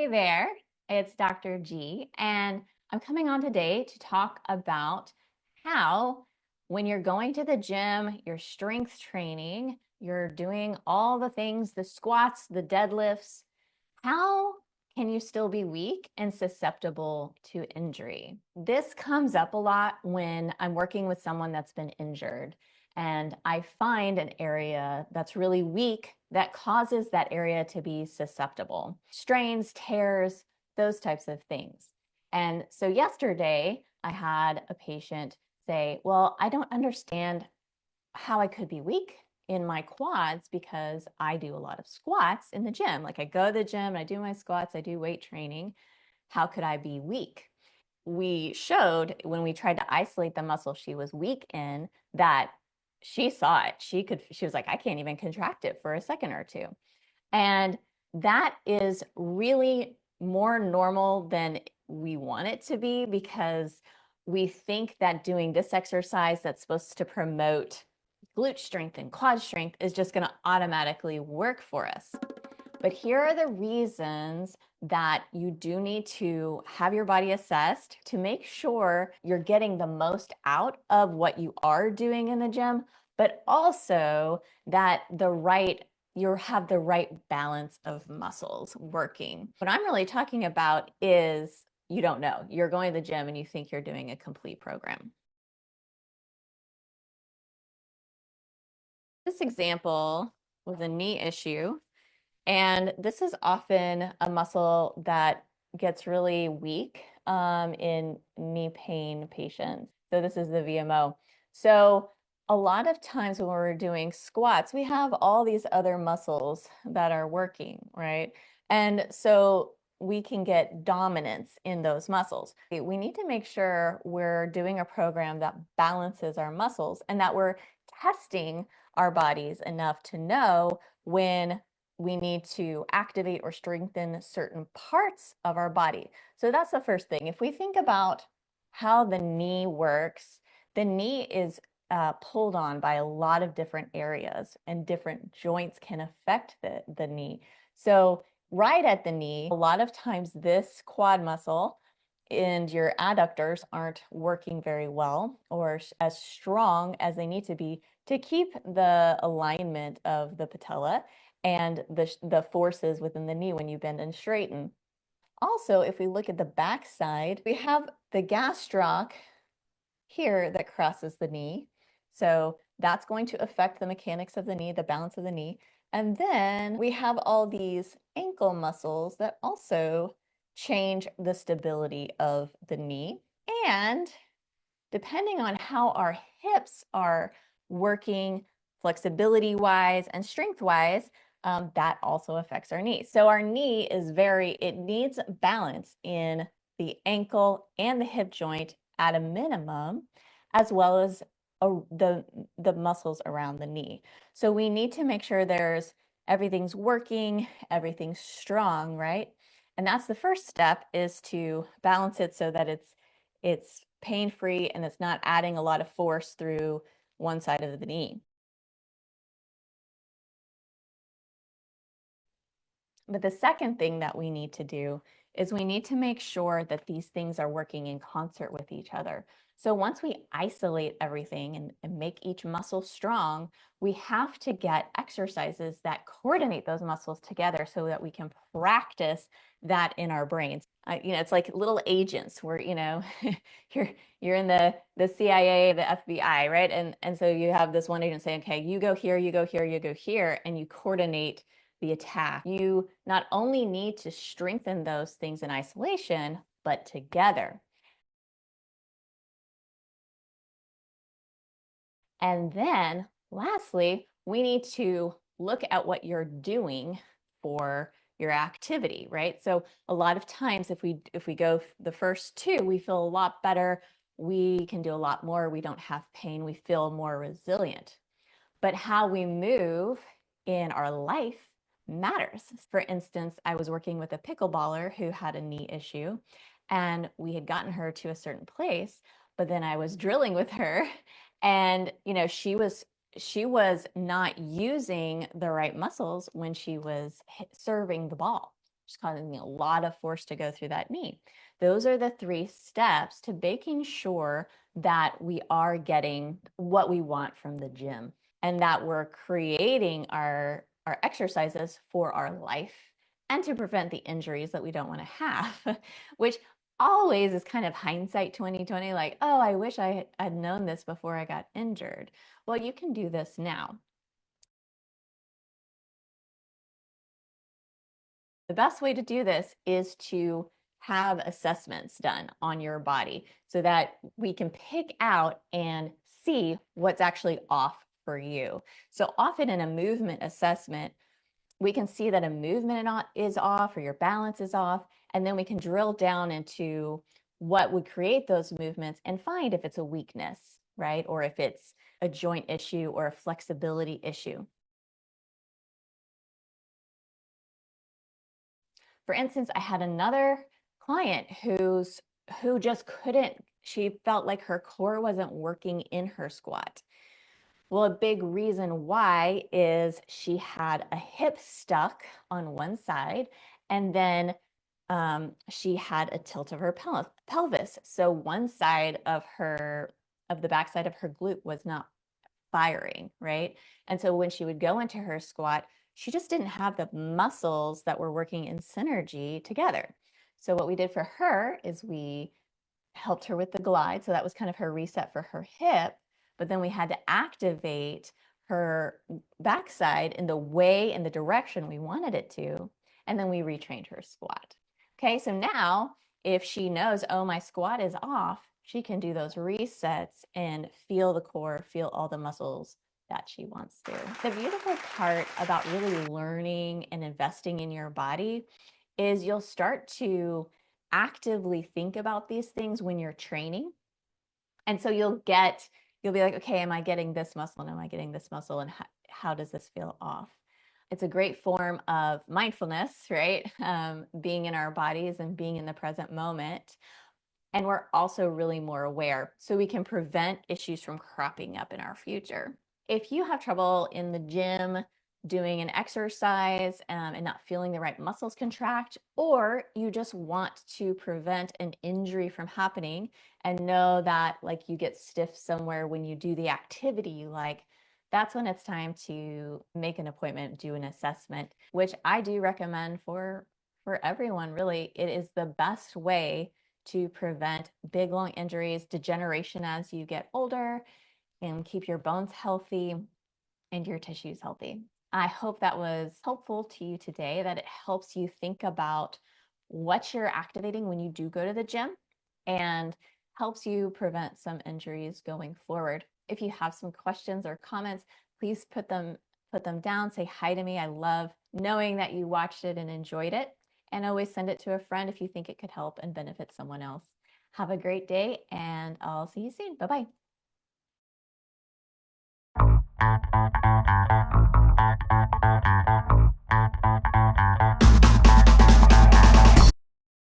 Hey there, it's Dr. G, and I'm coming on today to talk about how, when you're going to the gym, your strength training, you're doing all the things, the squats, the deadlifts, how can you still be weak and susceptible to injury? This comes up a lot when I'm working with someone that's been injured, and I find an area that's really weak that causes that area to be susceptible. Strains, tears, those types of things. And so yesterday, I had a patient say, well, I don't understand how I could be weak in my quads because I do a lot of squats in the gym. Like I go to the gym, I do my squats, I do weight training. How could I be weak? We showed when we tried to isolate the muscle she was weak in that she saw it. She was like, I can't even contract it for a second or two. And that is really more normal than we want it to be because we think that doing this exercise that's supposed to promote glute strength and quad strength is just going to automatically work for us. But here are the reasons that you do need to have your body assessed to make sure you're getting the most out of what you are doing in the gym, but also that you have the right balance of muscles working. What I'm really talking about is you don't know. You're going to the gym and you think you're doing a complete program. This example was a knee issue. And this is often a muscle that gets really weak in knee pain patients. So this is the VMO. So a lot of times when we're doing squats, we have all these other muscles that are working, right? And so we can get dominance in those muscles. We need to make sure we're doing a program that balances our muscles and that we're testing our bodies enough to know when we need to activate or strengthen certain parts of our body. So that's the first thing. If we think about how the knee works, the knee is pulled on by a lot of different areas, and different joints can affect the knee. So right at the knee, a lot of times this quad muscle and your adductors aren't working very well or as strong as they need to be to keep the alignment of the patella and the forces within the knee when you bend and straighten. Also, if we look at the back side, we have the gastroc here that crosses the knee. So that's going to affect the mechanics of the knee, the balance of the knee. And then we have all these ankle muscles that also change the stability of the knee. And depending on how our hips are working flexibility-wise and strength-wise, that also affects our knee. So our knee it needs balance in the ankle and the hip joint at a minimum, as well as the muscles around the knee. So we need to make sure everything's working, everything's strong, right? And that's the first step, is to balance it so that it's pain-free and it's not adding a lot of force through one side of the knee. But the second thing that we need to do is we need to make sure that these things are working in concert with each other. So once we isolate everything and make each muscle strong, we have to get exercises that coordinate those muscles together so that we can practice that in our brains. It's like little agents where, you're in the CIA, the FBI, right? And so you have this one agent saying, okay, you go here, you go here, you go here, and you coordinate the attack. You not only need to strengthen those things in isolation, but together. And then lastly, we need to look at what you're doing for your activity, right? So a lot of times if we go the first two, we feel a lot better. We can do a lot more. We don't have pain. We feel more resilient. But how we move in our life matters. For instance, I was working with a pickleballer who had a knee issue, and we had gotten her to a certain place, but then I was drilling with her, and she was not using the right muscles when she was serving the ball. which is causing a lot of force to go through that knee. Those are the 3 steps to making sure that we are getting what we want from the gym and that we're creating our exercises for our life and to prevent the injuries that we don't want to have, which always is kind of hindsight 2020, like, oh, I wish I had known this before I got injured. Well, you can do this now. The best way to do this is to have assessments done on your body so that we can pick out and see what's actually off for you. So often in a movement assessment, we can see that a movement is off or your balance is off, and then we can drill down into what would create those movements and find if it's a weakness, right? Or if it's a joint issue or a flexibility issue. For instance, I had another client who just couldn't, she felt like her core wasn't working in her squat. Well, a big reason why is she had a hip stuck on one side, and then she had a tilt of her pelvis. So one side of the backside of her glute was not firing, right? And so when she would go into her squat, she just didn't have the muscles that were working in synergy together. So what we did for her is we helped her with the glide. So that was kind of her reset for her hip. But then we had to activate her backside in the way, in the direction we wanted it to. And then we retrained her squat. Okay, so now if she knows, oh, my squat is off, she can do those resets and feel the core, feel all the muscles that she wants to. The beautiful part about really learning and investing in your body is you'll start to actively think about these things when you're training. And so you'll be like, okay, am I getting this muscle and am I getting this muscle and how does this feel off? It's a great form of mindfulness, right? Being in our bodies and being in the present moment. And we're also really more aware, so we can prevent issues from cropping up in our future. If you have trouble in the gym doing an exercise and not feeling the right muscles contract, or you just want to prevent an injury from happening and know that like you get stiff somewhere when you do the activity you like, that's when it's time to make an appointment, do an assessment, which I do recommend for everyone. Really, it is the best way to prevent big, long injuries, degeneration as you get older, and keep your bones healthy and your tissues healthy. I hope that was helpful to you today, that it helps you think about what you're activating when you do go to the gym and helps you prevent some injuries going forward. If you have some questions or comments, please put them down, say hi to me. I love knowing that you watched it and enjoyed it. And always send it to a friend if you think it could help and benefit someone else. Have a great day, and I'll see you soon. Bye-bye.